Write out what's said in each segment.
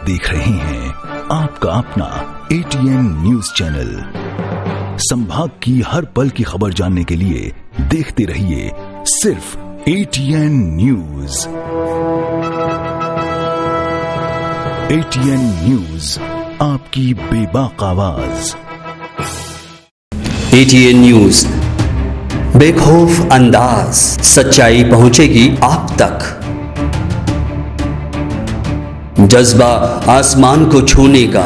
देख रहे हैं आपका अपना ATN न्यूज चैनल। संभाग की हर पल की खबर जानने के लिए देखते रहिए सिर्फ ATN न्यूज। ATN न्यूज, आपकी बेबाक आवाज। ATN न्यूज, बेखौफ अंदाज, सच्चाई पहुंचेगी आप तक। जज्बा आसमान को छूने का,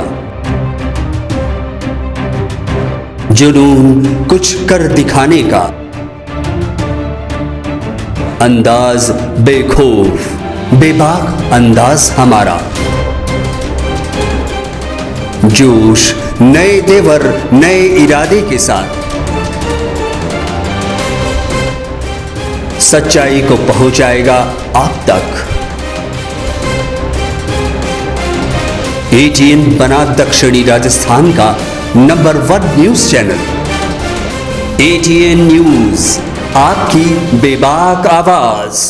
जुनून कुछ कर दिखाने का, अंदाज बेखौफ बेबाक अंदाज हमारा। जोश नए तेवर नए इरादे के साथ सच्चाई को पहुंचाएगा आप तक। ATN बना दक्षिणी राजस्थान का number 1 news channel. ATN news, आपकी बेबाक आवाज।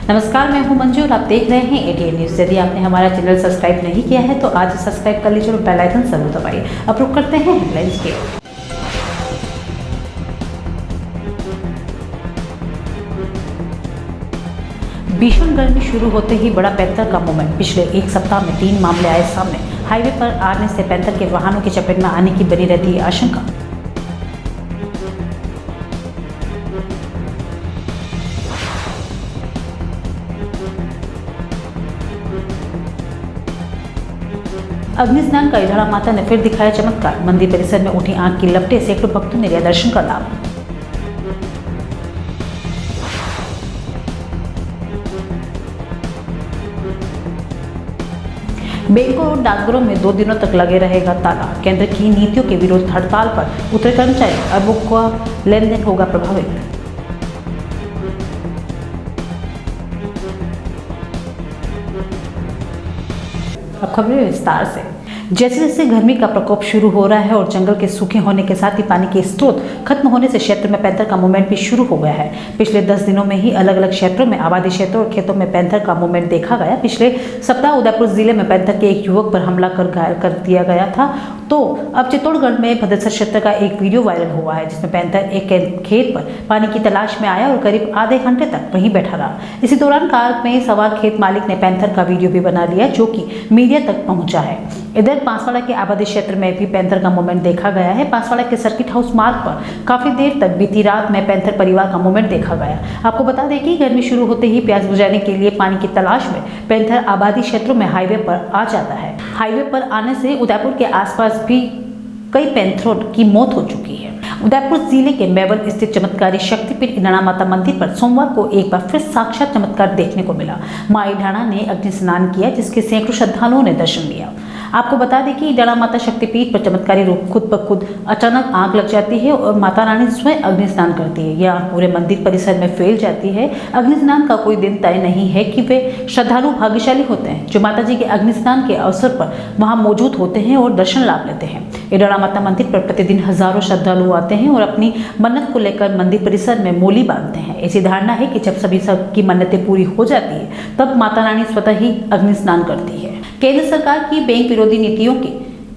नमस्कार, मैं हूं मंजू और आप देख रहे हैं ATN न्यूज। यदि आपने हमारा चैनल सब्सक्राइब नहीं किया है तो आज सब्सक्राइब कर लीजिए और बेल आइकन जरूर दबाइए। अब रुक करते हैं हेडलाइंस के। भीषण गर्मी शुरू होते ही बड़ा पैंथर का मूवमेंट। पिछले एक सप्ताह में 3 मामले आए सामने। हाईवे पर आने से पैंथर के वाहनों की चपेट में आने की बनी रहती है आशंका। अग्निस्नान का इधड़ा माता ने फिर दिखाया चमत्कार। मंदिर परिसर में उठी आग की लपटें, सैकड़ों भक्तों ने लिया दर्शन का लाभ। बैंकों और डाकघरों में 2 दिनों तक लगे रहेगा ताला। केंद्र की नीतियों के विरोध हड़ताल पर उतरे कर्मचारी, अरबों का लेन देन होगा प्रभावित। अब खबरें विस्तार से। जैसे जैसे गर्मी का प्रकोप शुरू हो रहा है और जंगल के सूखे होने के साथ ही पानी के स्रोत खत्म होने से क्षेत्र में पैंथर का मूवमेंट भी शुरू हो गया है। पिछले 10 दिनों में ही अलग अलग क्षेत्रों में, आबादी क्षेत्रों और खेतों में पैंथर का मूवमेंट देखा गया। पिछले सप्ताह उदयपुर जिले में पैंथर के एक युवक पर हमला कर घायल कर दिया गया था। तो अब चित्तौड़गढ़ में भद्रसर क्षेत्र का एक वीडियो वायरल हुआ है जिसमें पैंथर एक खेत पर पानी की तलाश में आया और करीब आधे घंटे तक वहीं बैठा रहा। इसी दौरान कार में सवार खेत मालिक ने पैंथर का वीडियो भी बना लिया जो कि मीडिया तक पहुंचा है। इधर बांसवाड़ा के आबादी क्षेत्र में भी पैंथर का मूवमेंट देखा गया है। बांसवाड़ा के सर्किट हाउस मार्ग पर काफी देर तक बीती रात में पैंथर परिवार का मूवमेंट देखा गया। आपको बता दें कि गर्मी शुरू होते ही प्यास बुझाने के लिए पानी की तलाश में पैंथर आबादी क्षेत्रों में हाईवे पर आ जाता है। हाईवे पर आने से उदयपुर के आसपास भी कई पैंथरों की मौत हो चुकी है। उदयपुर जिले के मेवल स्थित चमत्कारी शक्तिपीठ इडाणा माता मंदिर पर सोमवार को एक बार फिर साक्षात चमत्कार देखने को मिला। मां इडाणा ने अग्नि स्नान किया जिसके सैकड़ों श्रद्धालुओं ने दर्शन लिया। आपको बता दें कि इडाणा माता शक्तिपीठ पर चमत्कारी रूप खुद ब खुद अचानक आग लग जाती है और माता रानी स्वयं अग्नि स्नान करती है। यह पूरे मंदिर परिसर में फैल जाती है। अग्नि स्नान का कोई दिन तय नहीं है कि वे श्रद्धालु भाग्यशाली होते हैं जो माता जी के अग्नि स्नान के अवसर पर वहां मौजूद होते हैं और दर्शन लाभ लेते हैं। इडाणा माता मंदिर पर प्रतिदिन हजारों श्रद्धालु आते हैं और अपनी मन्नत को लेकर मंदिर परिसर में मोली बांधते हैं। ऐसी धारणा है कि जब सभी सबकी मन्नतें पूरी हो जाती है तब माता रानी स्वतः ही अग्नि स्नान करती है। केंद्र सरकार की बैंक विरोधी नीतियों के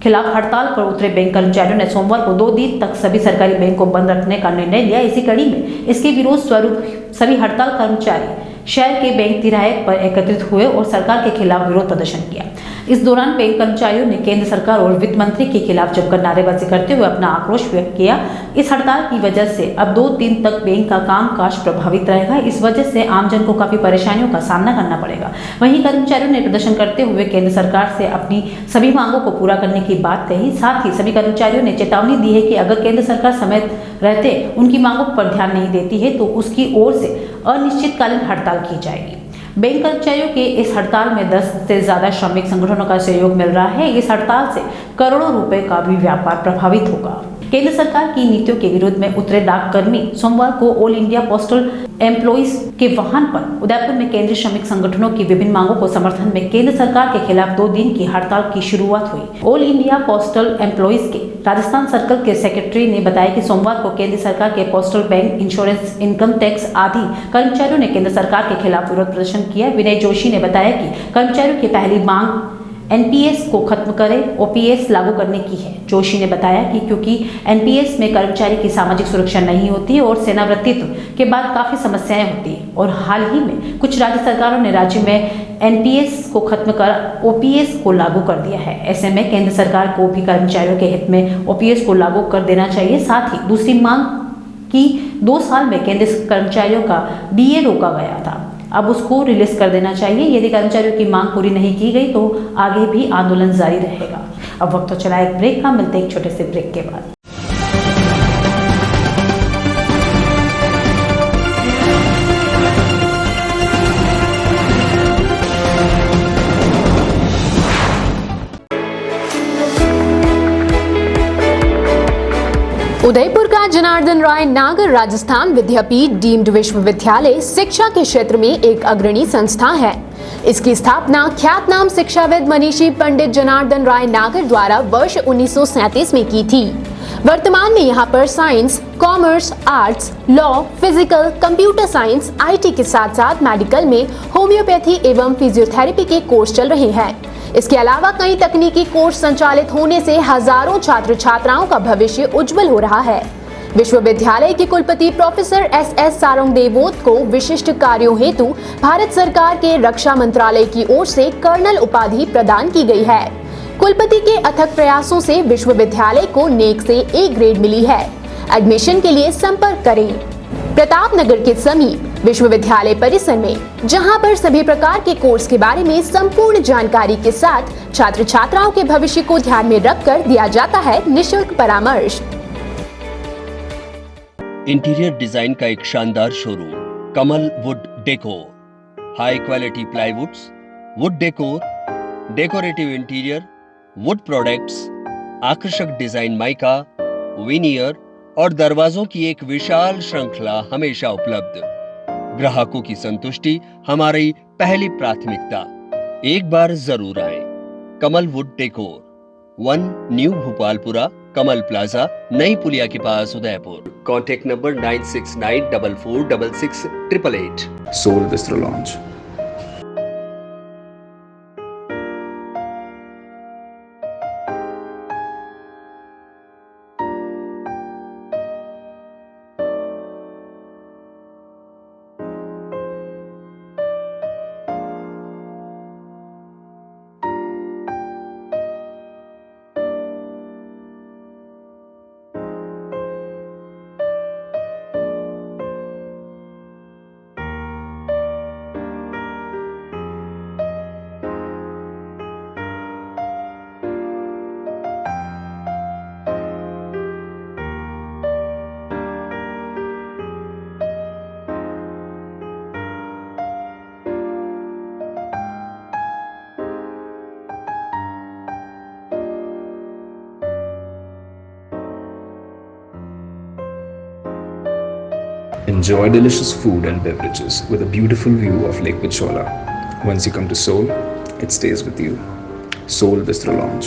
खिलाफ हड़ताल पर उतरे बैंक कर्मचारियों ने सोमवार को 2 दिन तक सभी सरकारी बैंक को बंद रखने का निर्णय लिया। इसी कड़ी में इसके विरोध स्वरूप सभी हड़ताल कर्मचारी शहर के बैंक तिराहे पर एकत्रित हुए और सरकार के खिलाफ विरोध प्रदर्शन किया। इस दौरान बैंक कर्मचारियों ने केंद्र सरकार और वित्त मंत्री के खिलाफ जमकर नारेबाजी करते हुए अपना आक्रोश व्यक्त किया। इस हड़ताल की वजह से अब 2 दिन तक बैंक का कामकाज प्रभावित रहेगा। इस वजह से आमजन को काफी परेशानियों का सामना करना पड़ेगा। वहीं कर्मचारियों ने प्रदर्शन करते हुए केंद्र सरकार से अपनी सभी मांगों को पूरा करने की बात कही। साथ ही सभी कर्मचारियों ने चेतावनी दी है कि अगर केंद्र सरकार समय रहते उनकी मांगों पर ध्यान नहीं देती है तो उसकी ओर से अनिश्चितकालीन हड़ताल की जाएगी। बैंक कर्मचारियों के इस हड़ताल में 10 से ज्यादा श्रमिक संगठनों का सहयोग मिल रहा है। इस हड़ताल से करोड़ों रुपए का भी व्यापार प्रभावित होगा। केंद्र सरकार की नीतियों के विरोध में उतरे डाककर्मी सोमवार को ऑल इंडिया पोस्टल एम्प्लॉइज के वाहन पर उदयपुर में केंद्रीय श्रमिक संगठनों की विभिन्न मांगों को समर्थन में केंद्र सरकार के खिलाफ 2 दिन की हड़ताल की शुरुआत हुई। ऑल इंडिया पोस्टल एम्प्लॉइज के राजस्थान सर्कल के सेक्रेटरी ने बताया कि सोमवार को केंद्र सरकार के postal bank, insurance, income tax आदि कर्मचारियों ने केंद्र सरकार के खिलाफ विरोध प्रदर्शन किया। विनय जोशी ने बताया कि कर्मचारियों की पहली मांग एनपीएस को खत्म करें, ओपीएस लागू करने की है। जोशी ने बताया कि क्योंकि एनपीएस में कर्मचारी की सामाजिक सुरक्षा नहीं होती और सेवानिवृत्ति के बाद काफी समस्याएं होती हैं और हाल ही में कुछ राज्य सरकारों ने राज्य में एनपीएस को खत्म कर ओपीएस को लागू कर दिया है। ऐसे में केंद्र सरकार को भी कर्मचारियों के हित में ओपीएस को लागू कर देना चाहिए। साथ ही दूसरी मांग की 2 साल में केंद्र कर्मचारियों का डीए रोका गया था, अब उसको रिलीज कर देना चाहिए। यदि कर्मचारियों की मांग पूरी नहीं की गई तो आगे भी आंदोलन जारी रहेगा। अब वक्त तो चला एक ब्रेक का, मिलते एक छोटे से ब्रेक के बाद। उदयपुर का जनार्दन राय नागर राजस्थान विद्यापीठ डीम्ड विश्वविद्यालय शिक्षा के क्षेत्र में एक अग्रणी संस्था है। इसकी स्थापना ख्यातनाम शिक्षाविद मनीषी पंडित जनार्दन राय नागर द्वारा वर्ष 1937 में की थी। वर्तमान में यहाँ पर science, commerce, arts, law, physical, computer science, IT के साथ साथ मेडिकल में होम्योपैथी एवं फिजियोथेरेपी के कोर्स चल रहे हैं। इसके अलावा कई तकनीकी कोर्स संचालित होने से हजारों छात्र छात्राओं का भविष्य उज्जवल हो रहा है। विश्वविद्यालय के कुलपति प्रोफेसर एस सारंगदेवोत को विशिष्ट कार्यों हेतु भारत सरकार के रक्षा मंत्रालय की ओर से कर्नल उपाधि प्रदान की गई है। कुलपति के अथक प्रयासों से विश्वविद्यालय को नेक से ए ग्रेड मिली है। एडमिशन के लिए संपर्क करें प्रतापनगर के समीप विश्वविद्यालय परिसर में, जहां पर सभी प्रकार के कोर्स के बारे में संपूर्ण जानकारी के साथ छात्र छात्राओं के भविष्य को ध्यान में रखकर दिया जाता है निःशुल्क परामर्श। इंटीरियर डिजाइन का एक शानदार showroom Kamal wood decor, high quality प्लाईवुड्स, would decor, decorative interior, would products, आकर्षक डिजाइन माइका, विनियर और दरवाजों की एक विशाल श्रृंखला हमेशा उपलब्ध। ग्राहकों की संतुष्टि हमारी पहली प्राथमिकता। एक बार जरूर आए। Kamal wood decor, 1 new Bhopalpura, Kamal plaza, नई पुलिया के पास, Udaipur. Contact number 9694466888। Soul Vistro Lounge. Enjoy delicious food and beverages with a beautiful view of Lake Pichola. Once you come to Seoul, it stays with you. Seoul Bistro Lounge.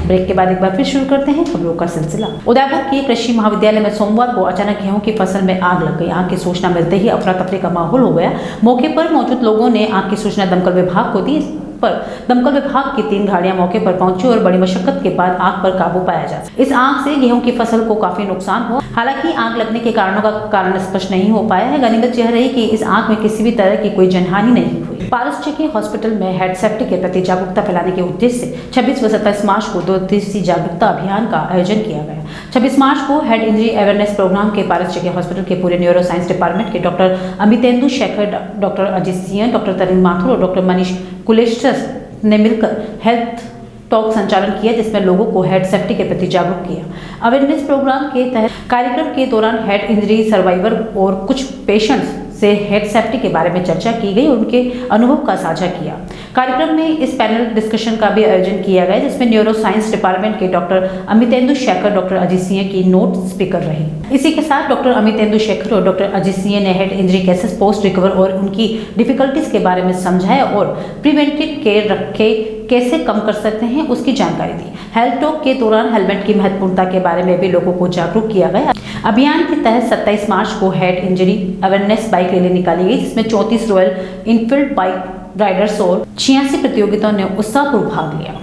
Break के बाद एक बार फिर शुरू करते हैं खबरों का सिलसिला। उदयपुर के कृषि महाविद्यालय में सोमवार को अचानक गेहूं की फसल में आग लग गई। आग की सूचना मिलते ही अफरा तफरी का माहौल हो गया। मौके पर मौजूद लोगों ने आग की सूचना दमकल विभाग को दी, पर दमकल विभाग की 3 गाड़ियां मौके पर पहुंची और बड़ी मशक्कत के बाद आग पर काबू पाया जा सका। इस आग से गेहूं की फसल को काफी नुकसान हुआ। हालांकि आग लगने के कारणों का कारण स्पष्ट नहीं हो पाया है। गनीमत यह रही कि इस आग में किसी भी तरह की कोई जनहानि नहीं हुई। पारसचेकी हॉस्पिटल में हेड सेफ्टी के प्रति जागरूकता फैलाने के उद्देश्य से 26 व 27 मार्च को 2 दिवसीय जागरूकता अभियान का आयोजन किया गया। 26 मार्च को हेड इंजरी अवेयरनेस प्रोग्राम के पारसचेकी हॉस्पिटल के पूरे न्यूरो साइंस डिपार्टमेंट के doctor Amitendu Shekhar, doctor Ajit Singh, doctor Tarun Mathur और डॉक्टर मनीष कुलेश्वर ने मिलकर हेल्थ टॉक संचालन किया, जिसमें लोगों को हेड सेफ्टी के प्रति जागरूक किया। अवेयरनेस प्रोग्राम के तहत कार्यक्रम के दौरान हेड इंजरी सर्वाइवर और कुछ पेशेंट्स से हेड सेफ्टी के बारे में चर्चा की गई और उनके अनुभव का साझा किया। कार्यक्रम में इस पैनल डिस्कशन का भी आयोजन किया गया, जिसमें न्यूरो साइंस डिपार्टमेंट के डॉक्टर अमितेंदु शेखर, डॉक्टर अजित सिंह की नोट स्पीकर रही। इसी के साथ डॉक्टर अमितेंदु शेखर और डॉक्टर अजित सिंह ने head injury cases, post recover और उनकी डिफिकल्टीज के बारे में समझाया और प्रिवेंटिव केयर रखे कैसे कम कर सकते हैं उसकी जानकारी दी। हेल्थ टॉक के दौरान हेलमेट की महत्वपूर्णता के बारे में भी लोगों को जागरूक किया गया। अभियान के तहत 27 मार्च को head injury awareness bike rally निकाली गई, जिसमें 34 रॉयल इनफील्ड बाइक राइडर्स और 86 प्रतियोगिताओं ने उत्साहपूर्वक भाग लिया।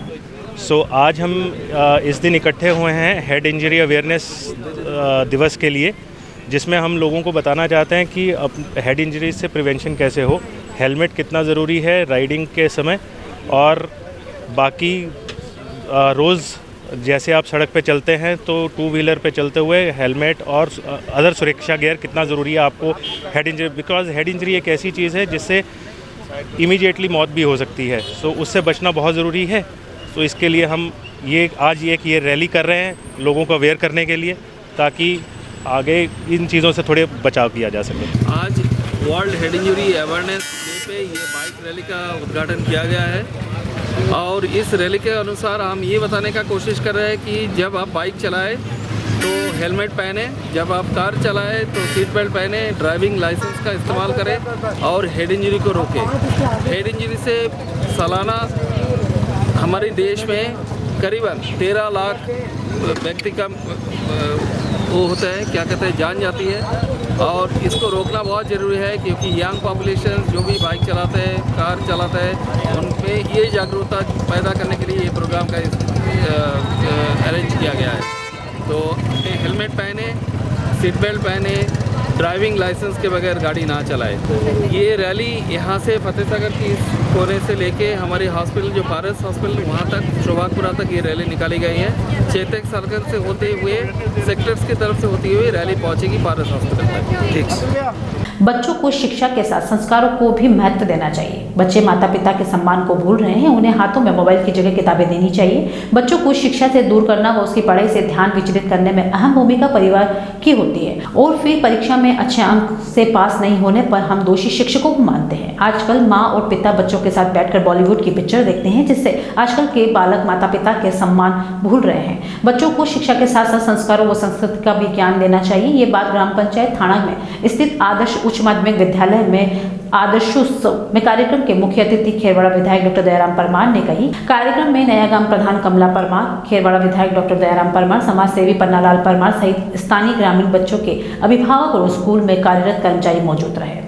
आज हम इस दिन इकट्ठे हुए हैं हेड इंजरी अवेयरनेस दिवस के लिए, जिसमें हम लोगों को बताना चाहते हैं कि अब हेड इंजरी से प्रिवेंशन कैसे हो, हेलमेट कितना ज़रूरी है राइडिंग के समय, और बाकी रोज़ जैसे आप सड़क पे चलते हैं तो टू व्हीलर पे चलते हुए हेलमेट और अदर सुरक्षा गियर कितना ज़रूरी है आपको head injury, because head injury एक ऐसी चीज़ है जिससे इमीडिएटली मौत भी हो सकती है। सो उससे बचना बहुत ज़रूरी है। तो इसके लिए हम आज ये रैली कर रहे हैं लोगों को अवेयर करने के लिए, ताकि आगे इन चीज़ों से थोड़े बचाव किया जा सके। आज world head injury awareness day पे ये बाइक रैली का उद्घाटन किया गया है, और इस रैली के अनुसार हम ये बताने का कोशिश कर रहे हैं कि जब आप बाइक चलाएं तो हेलमेट पहने, जब आप कार चलाएं तो सीट बेल्ट पहने, ड्राइविंग लाइसेंस का इस्तेमाल करें और हेड इंजरी को रोकें। हेड इंजरी से सालाना हमारे देश में करीबन 13 लाख व्यक्ति का वो होता है, क्या कहते हैं, जान जाती है, और इसको रोकना बहुत ज़रूरी है, क्योंकि यंग पॉपुलेशन जो भी बाइक चलाते हैं, कार चलाते हैं, उनमें ये जागरूकता पैदा करने के लिए ये प्रोग्राम का अरेंज किया गया है। तो हेलमेट पहने, सीट बेल्ट पहने, ड्राइविंग लाइसेंस के बगैर गाड़ी ना चलाए। ये रैली यहाँ से फतेहसागर की कोने से लेके हमारे हॉस्पिटल जो पारस हॉस्पिटल वहाँ तक, शोभापुरा तक ये रैली निकाली गई है। चेतक सर्कल से होते हुए सेक्टर्स की तरफ से होती हुई रैली पहुँचेगी पारस हॉस्पिटल तक। बच्चों को शिक्षा के साथ संस्कारों को भी महत्व देना चाहिए। बच्चे माता पिता के सम्मान को भूल रहे हैं, उन्हें हाथों में मोबाइल की जगह किताबें देनी चाहिए। बच्चों को शिक्षा से दूर करना व उसकी पढ़ाई से ध्यान विचलित करने में अहम भूमिका परिवार की होती है, और फिर परीक्षा में अच्छे अंक से पास नहीं होने पर हम दोषी शिक्षकों को मानते हैं। आजकल माँ और पिता बच्चों के साथ बैठकर बॉलीवुड की पिक्चर देखते हैं, जिससे आजकल के बालक माता पिता के सम्मान भूल रहे हैं। बच्चों को शिक्षा के साथ साथ संस्कारों व संस्कृति का भी ज्ञान देना चाहिए। ये बात ग्राम पंचायत थाना में स्थित आदर्श उच्च माध्यमिक विद्यालय में आदर्शोत्सव में कार्यक्रम के मुख्य अतिथि खेरवाड़ा विधायक डॉक्टर दयाराम परमार ने कही। कार्यक्रम में नया गांव प्रधान कमला परमार, खेरवाड़ा विधायक डॉक्टर दयाराम परमार, समाज सेवी पन्नालाल परमार सहित स्थानीय ग्रामीण बच्चों के अभिभावक और स्कूल में कार्यरत कर्मचारी मौजूद रहे।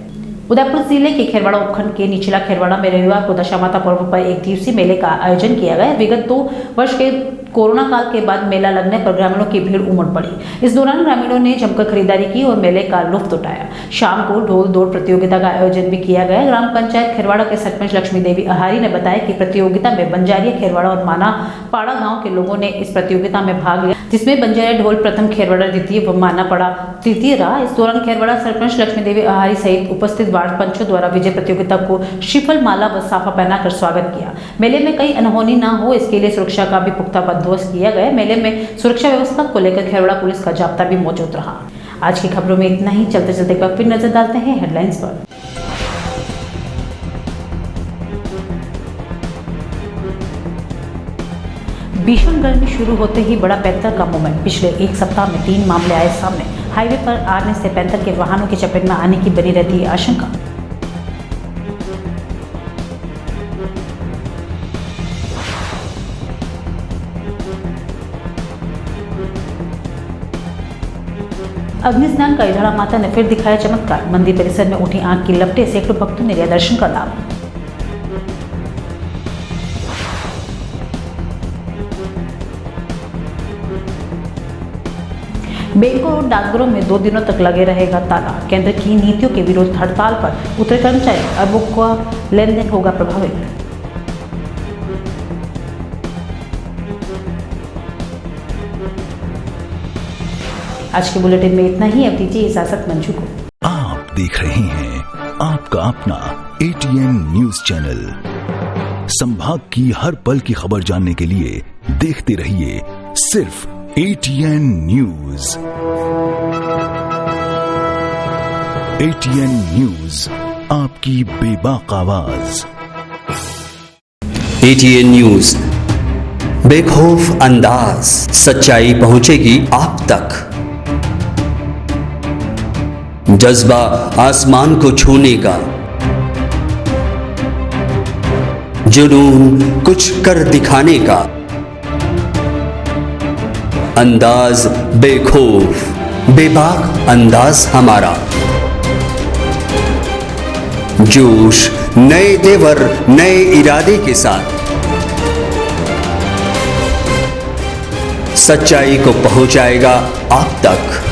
उदयपुर जिले के खेरवाड़ा उपखंड के निचला खेरवाड़ा में रविवार को दशामाता पर्व पर एक दिवसीय मेले का आयोजन किया गया। विगत 2 वर्ष के कोरोना काल के बाद मेला लगने पर ग्रामीणों की भीड़ उमड़ पड़ी। इस दौरान ग्रामीणों ने जमकर खरीदारी की और मेले का लुत्फ उठाया। शाम को ढोल दौड़ प्रतियोगिता का आयोजन भी किया गया। ग्राम पंचायत खेरवाड़ा के सरपंच लक्ष्मी देवी आहारी ने बताया कि प्रतियोगिता में बंजारिया खेरवाड़ा और माना पाड़ा गाँव के लोगों ने इस प्रतियोगिता में भाग लिया, जिसमें बंजारिया ढोल प्रथम, खेरवाड़ा द्वितीय व माना पाड़ा तृतीय रहा। इस दौरान खेरवाड़ा सरपंच लक्ष्मी देवी आहारी सहित उपस्थित वार्ड पंचों द्वारा विजय प्रतियोगिता को श्रीफल माला व साफा पहनाकर स्वागत किया। मेले में कई अनहोनी न हो, इसके लिए सुरक्षा का भी पुख्ता बंदोबस्त किया गया। मेले में सुरक्षा व्यवस्था को लेकर खेरवाड़ा पुलिस का जाब्ता भी मौजूद रहा। आज की खबरों में इतना ही। चलते चलते एक बार फिर नजर डालते हैं हेडलाइंस पर। भीषण गर्मी शुरू होते ही बड़ा पैंथर का मूवमेंट। पिछले एक सप्ताह में 3 मामले आए सामने। हाईवे पर आने से पैंथर के वाहनों की चपेट में आने की बनी रहती है आशंका। अग्नि स्नान का इलाड़ा माता ने फिर दिखाया चमत्कार। मंदिर परिसर में उठी आग की लपटें, सैकड़ों भक्तों ने लिया दर्शन का लाभ। बैंकों और डाकघरों में 2 दिनों तक लगे रहेगा ताला। केंद्र की नीतियों के विरोध हड़ताल पर उतरे कर्मचारी, अरबों का लेन देन होगा प्रभावित। आज के बुलेटिन में इतना ही। अब दीजिए इजाजत मंजू को। आप देख रहे हैं आपका अपना ATN न्यूज चैनल। संभाग की हर पल की खबर जानने के लिए देखते रहिए सिर्फ ATN न्यूज। ATN न्यूज, आपकी बेबाक आवाज। ATN न्यूज, बेखौफ अंदाज, सच्चाई पहुंचेगी आप तक। जज्बा आसमान को छूने का, जुनून कुछ कर दिखाने का, अंदाज बेखौफ बेबाक अंदाज हमारा, जोश नए तेवर नए इरादे के साथ, सच्चाई को पहुंचाएगा आप तक।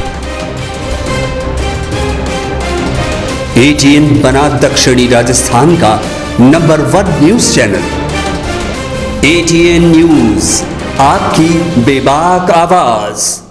ATN बना दक्षिणी राजस्थान का number 1 news channel. ATN news, आपकी बेबाक आवाज।